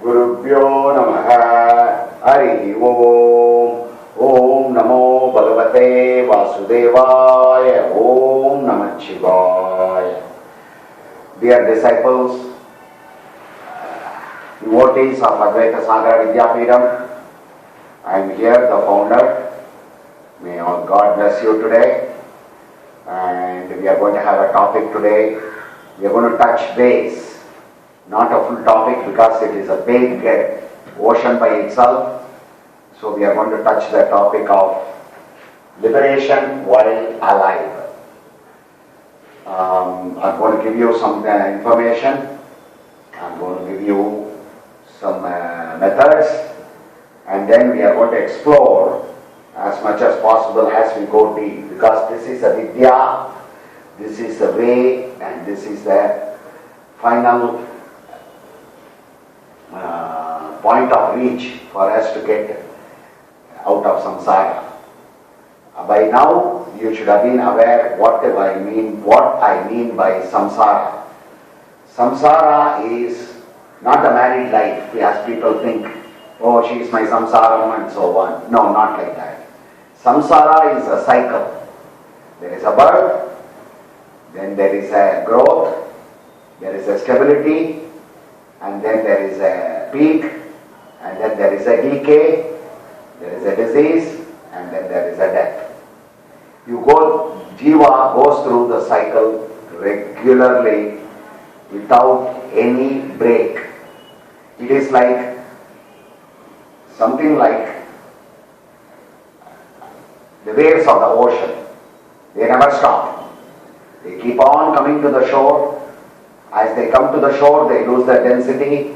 गुरुभ्यो नमः हरि ओम ओम नमो भगवते वासुदेवाय ओम नमः शिवाय. Dear disciples, devotees of Advaita Sagara Vidya Peetam, I am here, the founder. May all God bless you today. And we are going to have a topic today. We are going to touch base. Not a full topic because it is a big ocean by itself. So we are going to touch the topic of liberation while alive. I'm going to give you some information. I'm going to give you some methods. And then we are going to explore as much as possible as we go deep. Because this is a Vidya, this is the way, and this is the final point of reach for us to get out of samsara. By now, you should have been aware what I mean by samsara. Samsara is not a married life, as people think. Oh, she is my samsara and so on. No, not like that. Samsara is a cycle. There is a birth, then there is a growth, there is a stability, and then there is a peak, and then there is a decay, there is a disease, and then there is a death. Jiva goes through the cycle regularly without any break. It is like something like the waves of the ocean. They never stop. They keep on coming to the shore. As they come to the shore, they lose their density.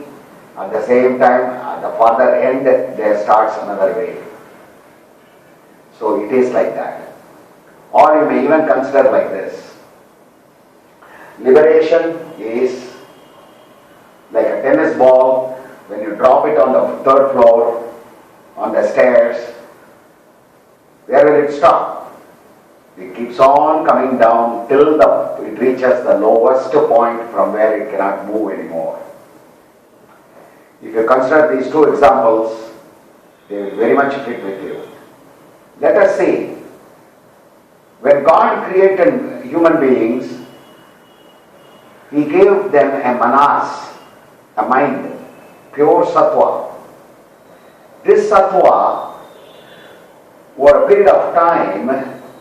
At the same time, at the further end, there starts another wave. So it is like that. Or you may even consider like this. Liberation is like a tennis ball. When you drop it on the third floor, on the stairs, where will it stop? It keeps on coming down till it reaches the lowest point from where it cannot move anymore. If you consider these two examples, they will very much fit with you. Let us see. When God created human beings, He gave them a manas, a mind, pure sattva. This sattva, over a period of time,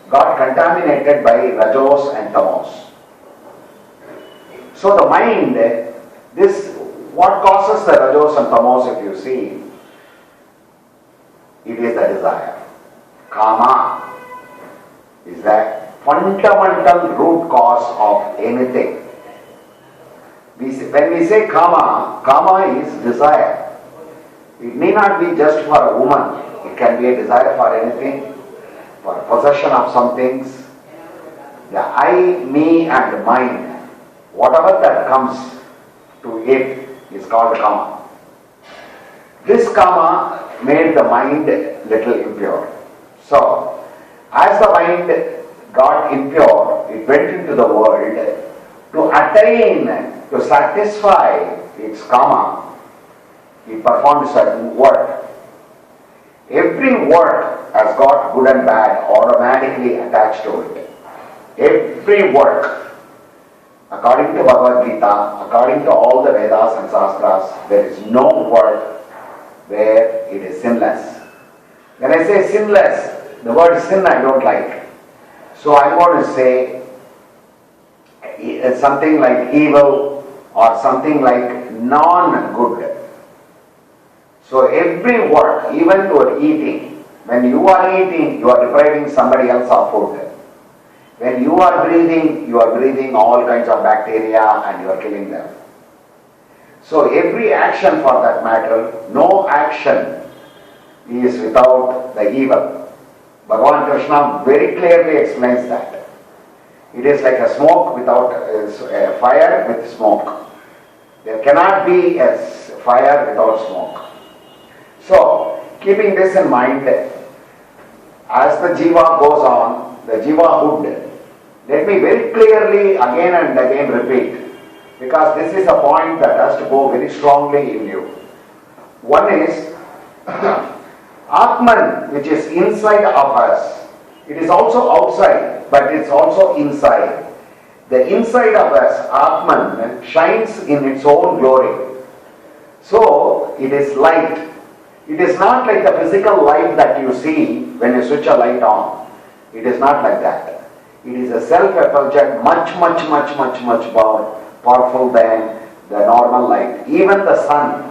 got contaminated by rajos and tamos. So the mind, what causes the rajos and tamos, if you see, it is the desire. Kama is the fundamental root cause of anything. When we say kama is desire. It may not be just for a woman. It can be a desire for anything, for possession of some things. The I, me and mine, whatever that comes to it is called kama. This kama made the mind little impure. So, as the mind got impure, it went into the world to attain, to satisfy its kama. It performed certain work. Every work has got good and bad automatically attached to it. Every work, according to Bhagavad Gita, according to all the Vedas and Shastras, there is no work where it is sinless. When I say sinless, the word sin I don't like. So I'm going to say something like evil or something like non-good. So every work, even to eating, when you are eating, you are depriving somebody else of food. When you are breathing all kinds of bacteria and you are killing them. So every action for that matter, no action is without the evil. Bhagavan Krishna very clearly explains that. It is like a smoke without a fire with smoke. There cannot be a fire without smoke. So, keeping this in mind, as the jiva goes on, the jiva hood, let me very clearly again and again repeat, because this is a point that has to go very strongly in you. One is Atman, which is inside of us. It is also outside, but it's also inside. The inside of us, Atman, shines in its own glory. So, it is light. It is not like the physical light that you see when you switch a light on. It is not like that. It is a self-effulgent, much more powerful than the normal light. Even the sun.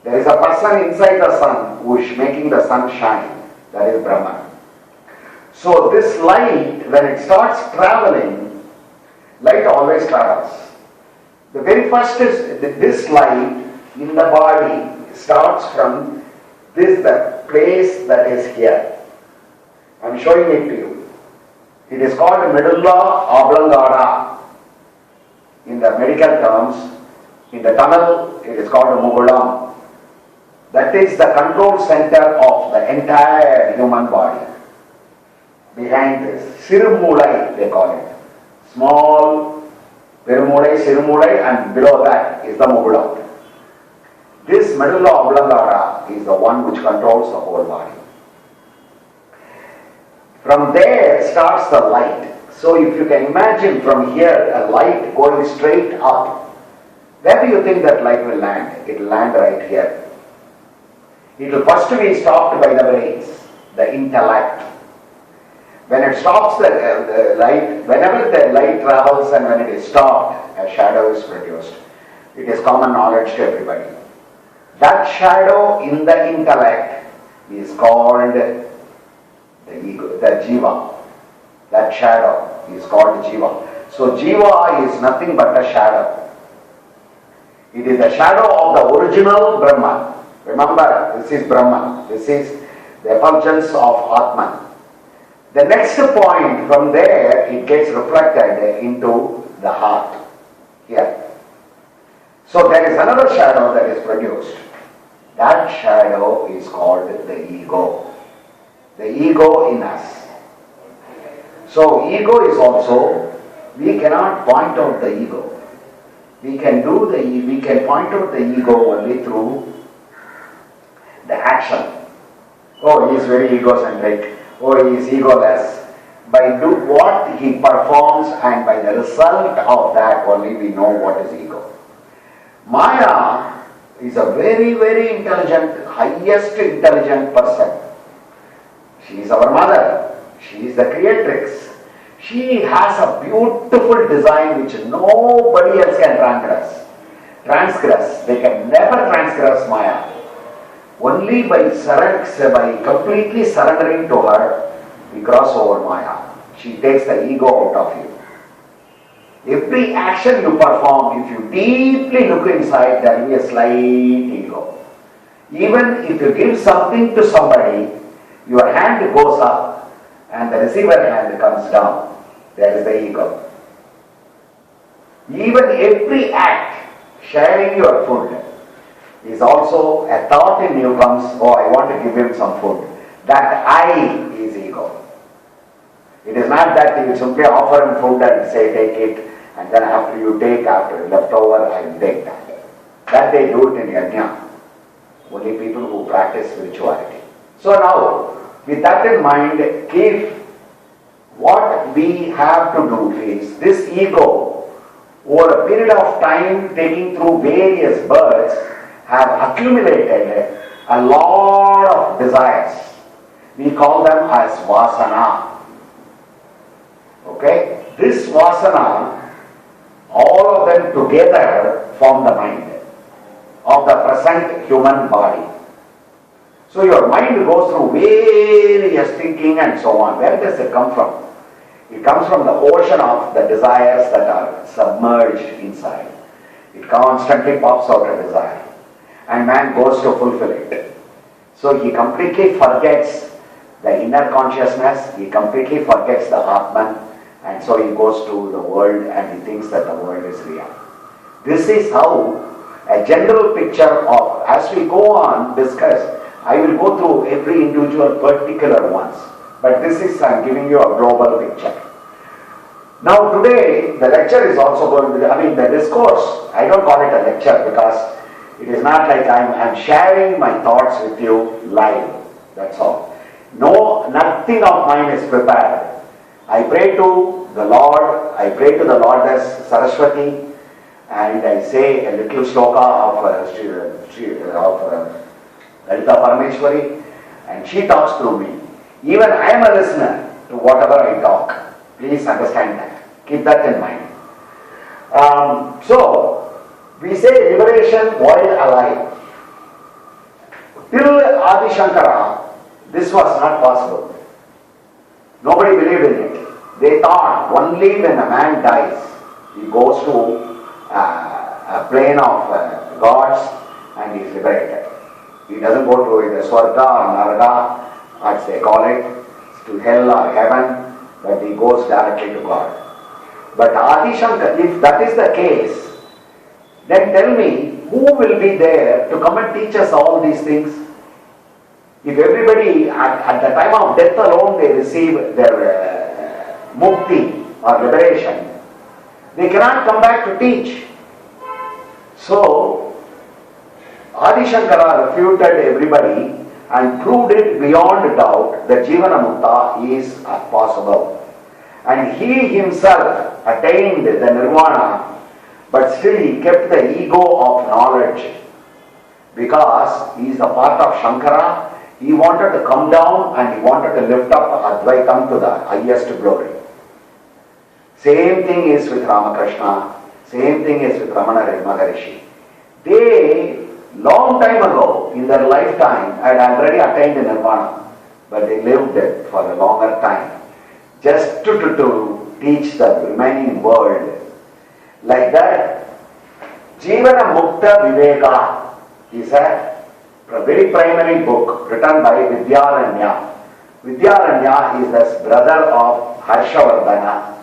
There is a person inside the sun who is making the sun shine. That is Brahman. So this light, when it starts traveling, light always travels. The very first is this light in the body starts from this, the place that is here. I am showing it to you. It is called medulla oblongata in the medical terms. In the Tamil, it is called mugulam. That is the control center of the entire human body. Behind this, Sirumulai they call it. Small Perumulai, Sirumulai, and below that is the mugulam. This medulla oblongata is the one which controls the whole body. From there starts the light. So if you can imagine from here a light going straight up, where do you think that light will land? It will land right here. It will first be stopped by the brains, the intellect. When it stops the light, whenever the light travels and when it is stopped, a shadow is produced. It is common knowledge to everybody. That shadow in the intellect is called the ego, the jiva. That shadow is called jiva. So jiva is nothing but a shadow. It is the shadow of the original Brahman. Remember, this is Brahman. This is the effulgence of Atman. The next point, from there, it gets reflected into the heart. Here. So there is another shadow that is produced. That shadow is called the ego. The ego in us. So ego is also, we cannot point out the ego. We can point out the ego only through the action. Oh, he is very egocentric. Oh, he is egoless. By what he performs and by the result of that only we know what is ego. Maya is a very intelligent, highest intelligent person. She is our mother. She is the creatrix. She has a beautiful design which nobody else can transgress. They can never transgress Maya. Only by completely surrendering to her, we cross over Maya. She takes the ego out of you. Every action you perform, if you deeply look inside, there will be a slight ego. Even if you give something to somebody, your hand goes up and the receiver hand comes down. There is the ego. Even every act, sharing your food, is also a thought in you comes, oh, I want to give him some food. That I is ego. It is not that you simply offer him food and say, take it, and then after you take, after left over, I will take that. That they do it in yajna. Only people who practice spirituality. So now, with that in mind, if what we have to do is, this ego, over a period of time, taking through various births, have accumulated a lot of desires. We call them as vasana. Okay? This vasana, all of them together form the mind of the present human body. So your mind goes through various thinking and so on. Where does it come from? It comes from the ocean of the desires that are submerged inside. It constantly pops out a desire. And man goes to fulfill it. So he completely forgets the inner consciousness, he completely forgets the Atman, and so he goes to the world and he thinks that the world is real. This is how a general picture of, as we go on, discuss, I will go through every individual particular ones. But this is, I am giving you a global picture. Now today, the lecture is also going to be, the discourse, I don't call it a lecture because It is not like I'm sharing my thoughts with you live. That's all. No, nothing of mine is prepared. I pray to the Lord, I pray to the Lordess Saraswati, and I say a little sloka of Advaita Parameshwari, and she talks through me. Even I am a listener to whatever I talk. Please understand that. Keep that in mind. So, we say liberation while alive. Till Adi Shankara, this was not possible. Nobody believed in it. They thought only when a man dies, he goes to a plane of gods and he is liberated. He doesn't go to the Swarga or Naraga, as they call it, to hell or heaven, but he goes directly to God. But Adi Shankara, if that is the case, then tell me, who will be there to come and teach us all these things? If everybody at the time of death alone they receive their mukti or liberation, they cannot come back to teach. So, Adi Shankara refuted everybody and proved it beyond doubt that Jivana Mukta is possible. And he himself attained the nirvana, but still he kept the ego of knowledge because he is a part of Shankara. He wanted to come down and he wanted to lift up Advaitam to the highest glory. Same thing is with Ramakrishna, same thing is with Ramana Maharishi. They, long time ago, in their lifetime, had already attained nirvana, but they lived for a longer time, just to teach the remaining world. Like that, Jivana Mukta Viveka is a very primary book written by Vidya. Vidya is the brother of Harshavardhana.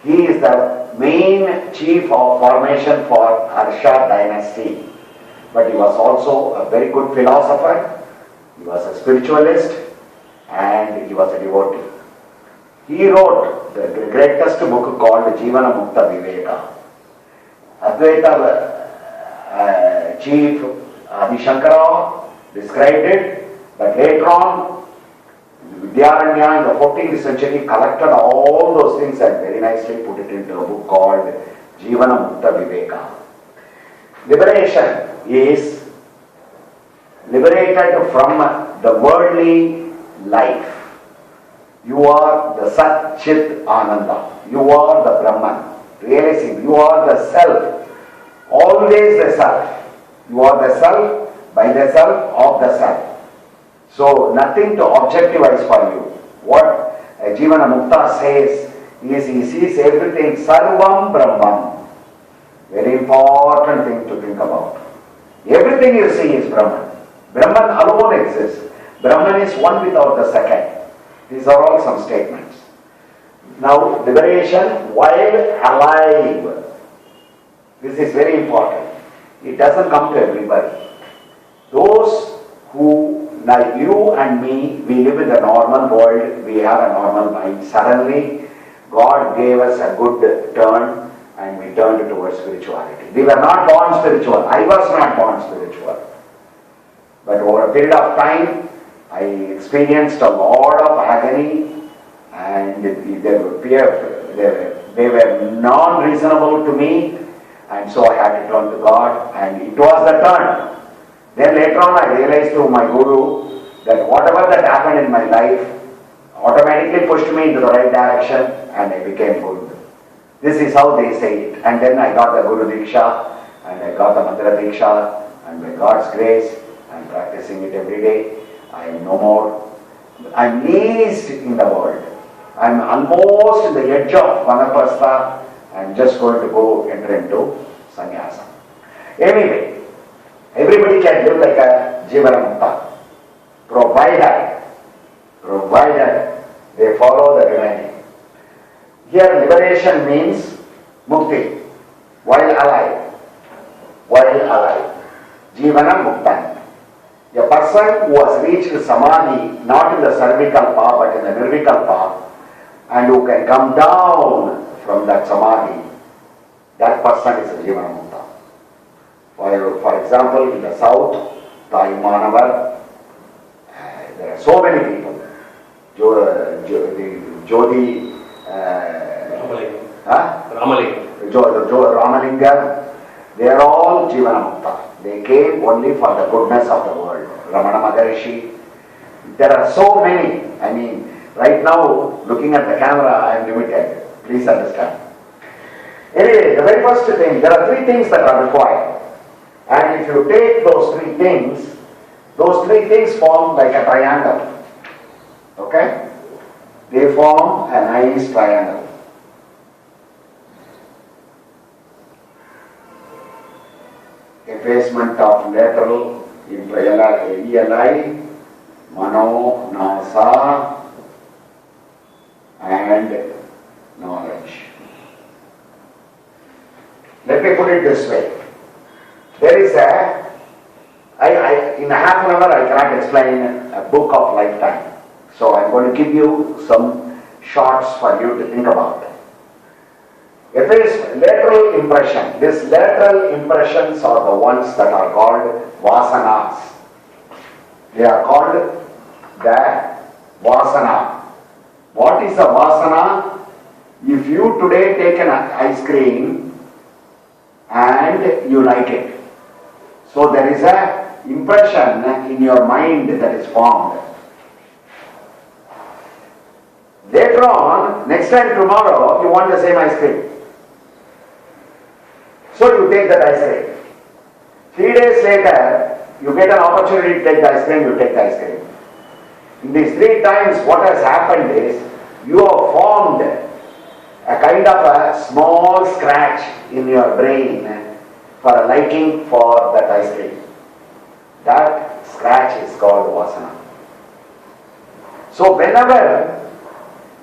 He is the main chief of formation for Harsha dynasty. But he was also a very good philosopher, he was a spiritualist, and he was a devotee. He wrote the greatest book called Jivana Mukta Viveka. Advaita chief Adi Shankara described it, but later on, Vidyaranya in the 14th century collected all those things and very nicely put it into a book called Jivana Mukta Viveka. Liberation is liberated from the worldly life. You are the Sat Chit Ananda. You are the Brahman. Realizing you are the self. Always the self. You are the self by the self of the self. So nothing to objectivize for you. What Jivana Mukta says is he sees everything Sarvam Brahman. Very important thing to think about. Everything you see is Brahman. Brahman alone exists. Brahman is one without the second. These are all some statements. Now, liberation while alive. This is very important. It doesn't come to everybody. Those who, like you and me, we live in the normal world, we have a normal mind. Suddenly, God gave us a good turn and we turned towards spirituality. We were not born spiritual. I was not born spiritual. But over a period of time, I experienced a lot of agony and they were non-reasonable to me, and so I had to turn to God, and it was the turn. Then later on I realized through my guru that whatever that happened in my life automatically pushed me into the right direction and I became good. This is how they say it. And then I got the Guru Diksha and I got the Mantra Diksha, and by God's grace I'm practicing it every day. I am no more. I'm least in the world. I'm almost in the edge of Vanaprastha. I'm just going to go enter into sannyasa. Anyway, everybody can live like a Jivana Mukta, provided they follow the remaining. Here liberation means mukti, while alive. Jivana Mukta. A person who has reached samadhi, not in the cervical path but in the nirvikal path, and who can come down from that samadhi, that person is a Jivana Mukta. While for example, in the south, Taimanavar, there are so many people. Jodi, Ramalinga, they are all Jivanamukta. They came only for the goodness of the world. Ramana Maharishi. There are so many. I mean, right now, looking at the camera, I am limited. Please understand. Anyway, the very first thing, there are three things that are required. And if you take those three things form like a triangle. Okay? They form a nice triangle. Effacement of lateral, ELI, Mano, Nasa, and knowledge. Let me put it this way. There is in a half an hour I cannot explain a book of lifetime. So I'm going to give you some shots for you to think about. If it is lateral impression, these lateral impressions are the ones that are called vasanas. They are called the vasana. What is a vasana? If you today take an ice cream and you like it, so there is a impression in your mind that is formed. Later on, next time tomorrow, you want the same ice cream. So you take that ice cream. 3 days later, you get an opportunity to take the ice cream, you take the ice cream. In these 3 times, what has happened is, you have formed a kind of a small scratch in your brain for a liking for that ice cream. That scratch is called vasana. So whenever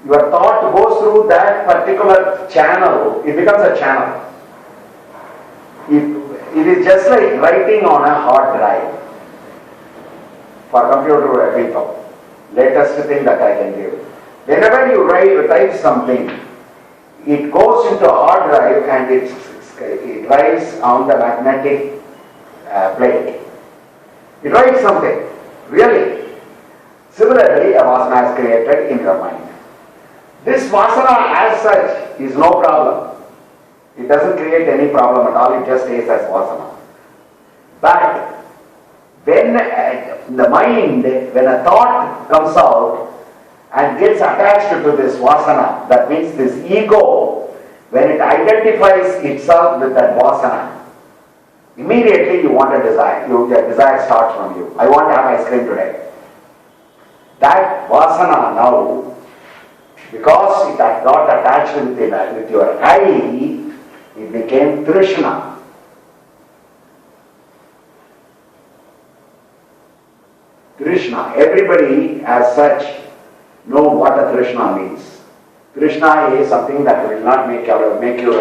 your thought goes through that particular channel, it becomes a channel. It is just like writing on a hard drive for computer people. Latest thing that I can give. Whenever you type something, it goes into a hard drive and it writes on the magnetic plate. It writes something, really. Similarly, a vasana is created in your mind. This vasana as such is no problem. It doesn't create any problem at all, it just stays as vasana. But when the mind, when a thought comes out and gets attached to this vasana, that means this ego, when it identifies itself with that vasana, immediately you want a desire. Your desire starts from you. I want to have ice cream today. That vasana now, because it had got attached with your I, it became Trishna. Trishna. Everybody as such know what a Trishna means. Trishna is something that will not make you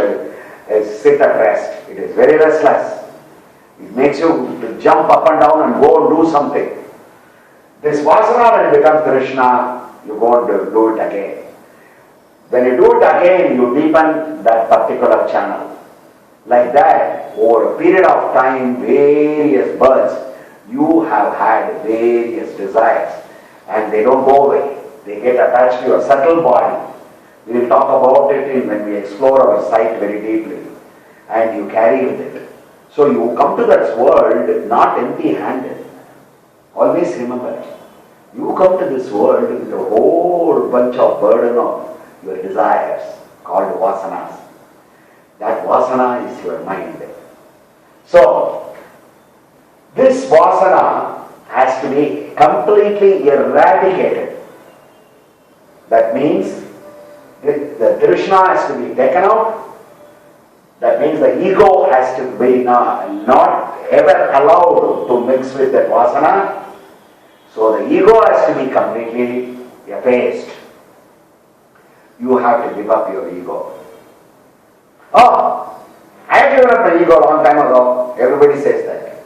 sit at rest. It is very restless. It makes you jump up and down and go and do something. This vasana, when it becomes Trishna, you go and do it again. When you do it again, you deepen that particular channel. Like that, over a period of time, various births, you have had various desires and they don't go away. They get attached to your subtle body. We will talk about it when we explore our sight very deeply. And you carry with it. So you come to that world not empty-handed. Always remember, you come to this world with a whole bunch of burden of your desires called vasanas. That vasana is your mind. So, this vasana has to be completely eradicated. That means the Trishna has to be taken out. That means the ego has to be not ever allowed to mix with that vasana. So the ego has to be completely effaced. You have to give up your ego. Oh, I have given up my ego a long time ago. Everybody says that.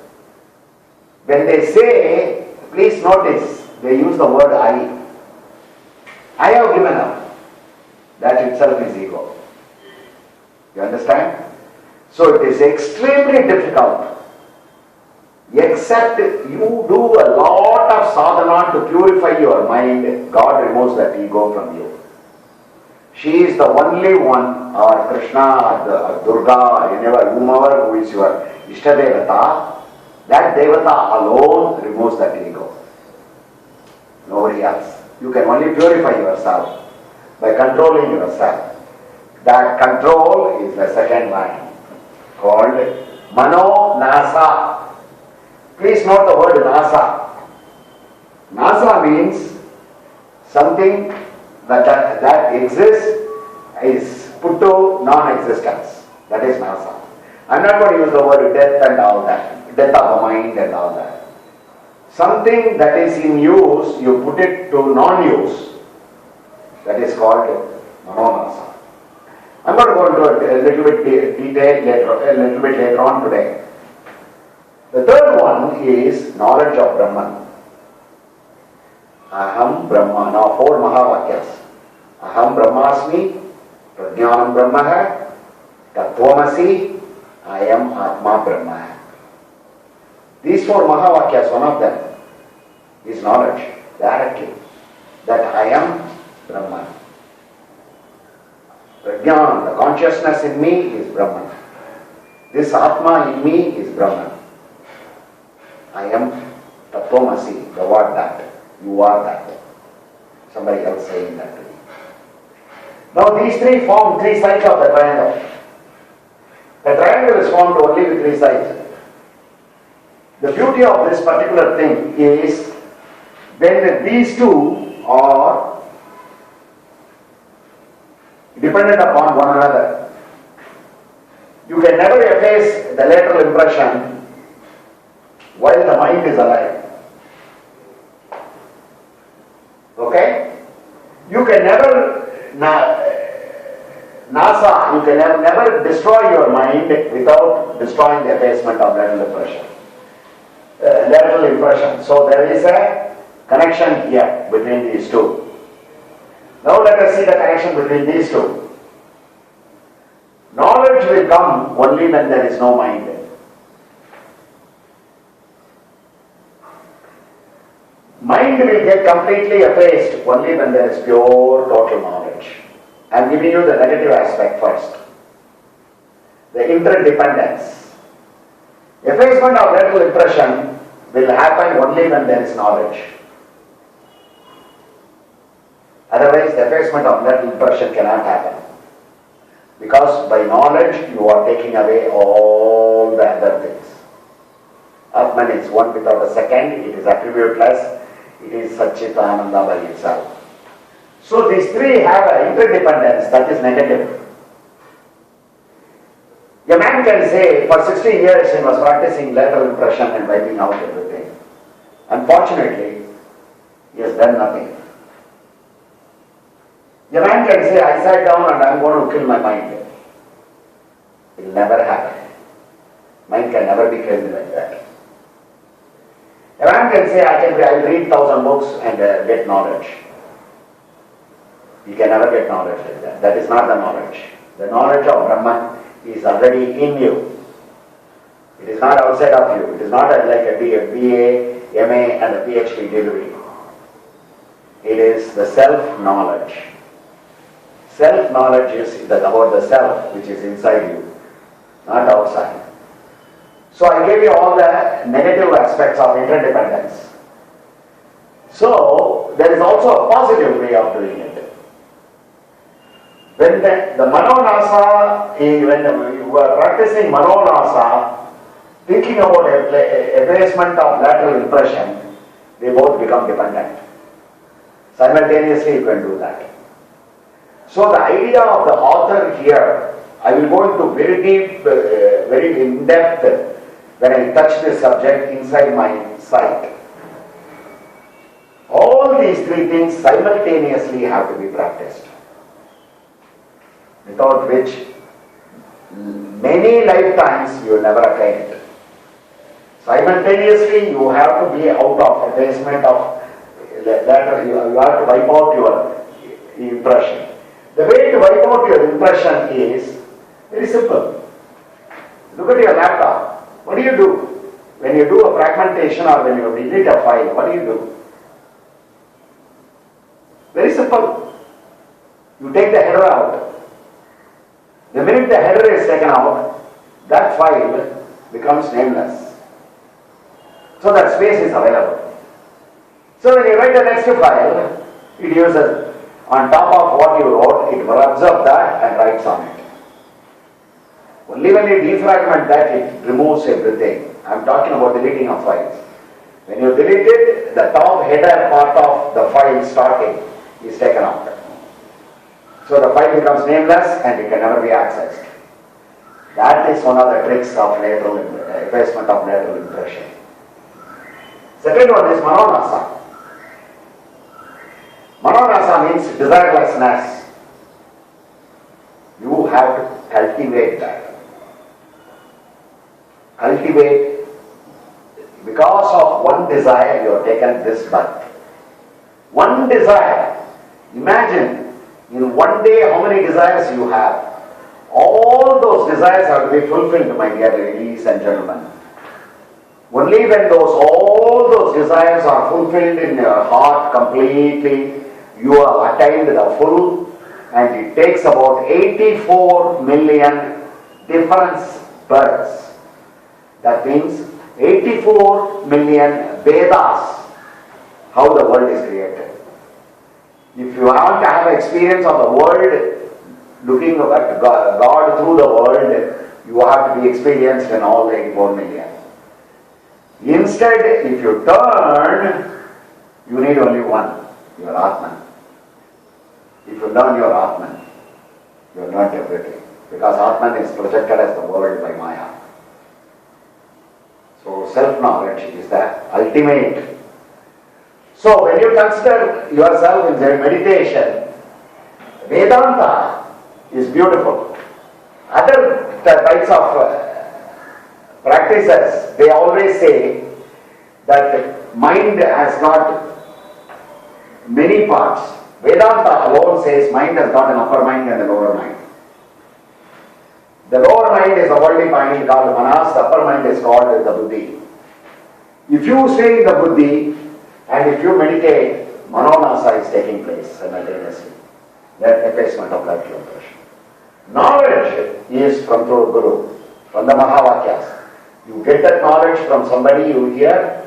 When they say, please notice, they use the word I. I have given up. That itself is ego. You understand? So it is extremely difficult Except you do a lot of sadhana to purify your mind, God removes that ego from you. She is the only one, or Krishna, or Durga, or whomever who is your Ishtadevata, that Devata alone removes that ego. Nobody else. You can only purify yourself by controlling yourself. That control is the second line called Mano Nasa. Please note the word Nasa. Nasa means something that exists is put to non-existence. That is Nasa. I'm not going to use the word death and all that. Death of the mind and all that. Something that is in use, you put it to non-use. That is called Manonasa. I'm going to go into a little bit later on today. The third one is knowledge of Brahman. Aham Brahma. Now 4 Mahavakyas. Aham Brahmasmi, Prajnanam Brahmaha, Tattvamasi, I am Atma Brahma. These 4 Mahavakyas, one of them is knowledge, directly, that I am Brahman. Prajnanam, the consciousness in me is Brahman. This Atma in me is Brahman. I am Tattvamasi, the word that. You are that. Somebody else saying that to me. Now these 3 form 3 sides of the triangle. The triangle is formed only with 3 sides. The beauty of this particular thing is when these 2 are dependent upon one another. You can never efface the lateral impression while the mind is alive. Okay? You can never you can never destroy your mind without destroying the effacement of lateral impression. So there is a connection here between these 2. Now let us see the connection between these 2. Knowledge will come only when there is no mind. Mind will get completely effaced only when there is pure total knowledge. I am giving you the negative aspect first. The interdependence. Effacement of lateral impression will happen only when there is knowledge. Otherwise, the effacement of lateral impression cannot happen. Because by knowledge, you are taking away all the other things. Atman is one without a second, it is attributeless, it is Satchitananda by itself. So these 3 have an interdependence that is negative. A man can say, for 60 years he was practicing lateral impression and wiping out everything. Unfortunately, he has done nothing. A man can say, I sat down and I am going to kill my mind. It will never happen. Mind can never be killed like that. A man can say, I will read 1,000 books and get knowledge. You can never get knowledge like that. That is not the knowledge. The knowledge of Brahman is already in you. It is not outside of you. It is not like a BA, MA and a PhD degree. It is the self-knowledge. Self-knowledge is about the self which is inside you, not outside. So I gave you all the negative aspects of interdependence. So there is also a positive way of doing it. When the Manonasa, when you are practicing Manonasa, thinking about effacement of lateral impression, they both become dependent. Simultaneously you can do that. So the idea of the author here, I will go into very deep, very in-depth when I touch this subject inside my sight. All these 3 things simultaneously have to be practiced, without which many lifetimes you will never attain it. Simultaneously you have to be out of effacement of lateral, you have to wipe out your impression. The way to wipe out your impression is very simple. Look at your laptop. What do? When you do a fragmentation or when you delete a file, what do? Very simple. You take the header out. The minute the header is taken out, that file becomes nameless. So that space is available. So when you write the next file, it uses, on top of what you wrote, it will absorb that and writes on it. Only when you defragment that, it removes everything. I am talking about deleting of files. When you delete it, the top header part of the file starting is taken out. So the file becomes nameless and it can never be accessed. That is one of the tricks of lateral effacement of lateral impression. Second one is manonasa. Manonasa means desirelessness. You have to cultivate that. Cultivate. Because of one desire, you have taken this birth. One desire. Imagine, in one day, how many desires you have. All those desires have to be fulfilled, my dear ladies and gentlemen. Only when all those desires are fulfilled in your heart completely, you have attained the full, and it takes about 84 million different births. That means 84 million Vedas, how the world is created. If you want to have experience of the world, looking at God through the world, you have to be experienced in all 84 million. Instead, if you turn, you need only one, your Atman. If you learn your Atman, you have learned everything. Because Atman is projected as the world by Maya. So self-knowledge is the ultimate. So when you consider yourself in meditation, Vedanta is beautiful. Other types of practices, they always say that mind has got many parts. Vedanta alone says mind has got an upper mind and a lower mind. The lower mind is the worldly mind called manas, the upper mind is called the buddhi. If you stay in the buddhi and if you meditate, manonasa is taking place simultaneously. That effacement of life impression. Knowledge is from the Guru, from the Mahavakyas. You get that knowledge from somebody you hear,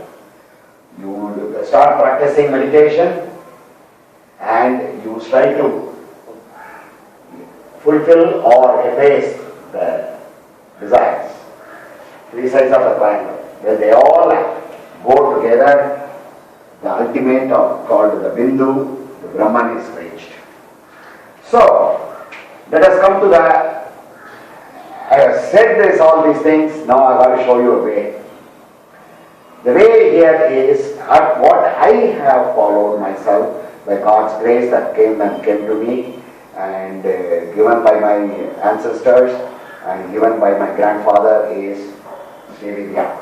you start practicing meditation, and you try to fulfill or efface the desires. Three sides of the triangle. When they all go together, the ultimate called the Bindu, the Brahman is reached. So, let us come to the, I have said all these things, now I have got to show you a way. The way here is what I have followed myself by God's grace that came to me and given by my ancestors and given by my grandfather is Sri Vidya.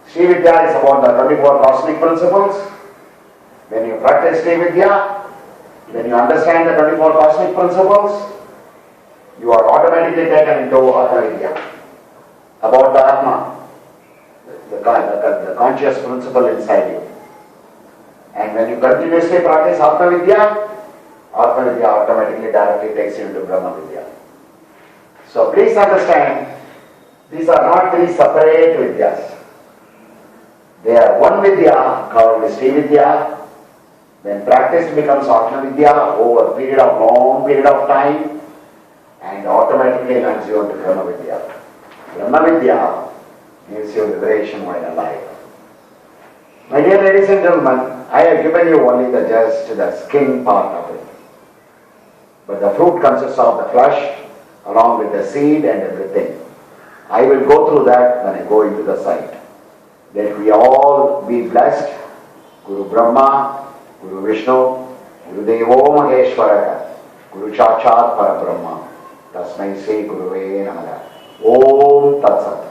Sri Vidya is about the 24 cosmic principles. When you practice Sri Vidya, when you understand the 24 cosmic principles, you are automatically taken into Atma Vidya. About the Atma, the conscious principle inside you. And when you continuously practice Atma Vidya automatically directly takes you into Brahma Vidya. So please understand, these are not three separate Vidyas. They are one Vidya called Sri Vidya. When practiced becomes Atma Vidya over a long period of time and automatically lands you into Brahma Vidya. Brahma Vidya gives you liberation while alive. My dear ladies and gentlemen, I have given you only the skin part of it. But the fruit consists of the flesh along with the seed and everything. I will go through that when I go into the site. Let we all be blessed. Guru Brahma, Guru Vishnu, Guru Devo Maheshwara, Guru Chachat Parabrahma, Tasmai Sri Guruve Namaha. Om Tat Sat.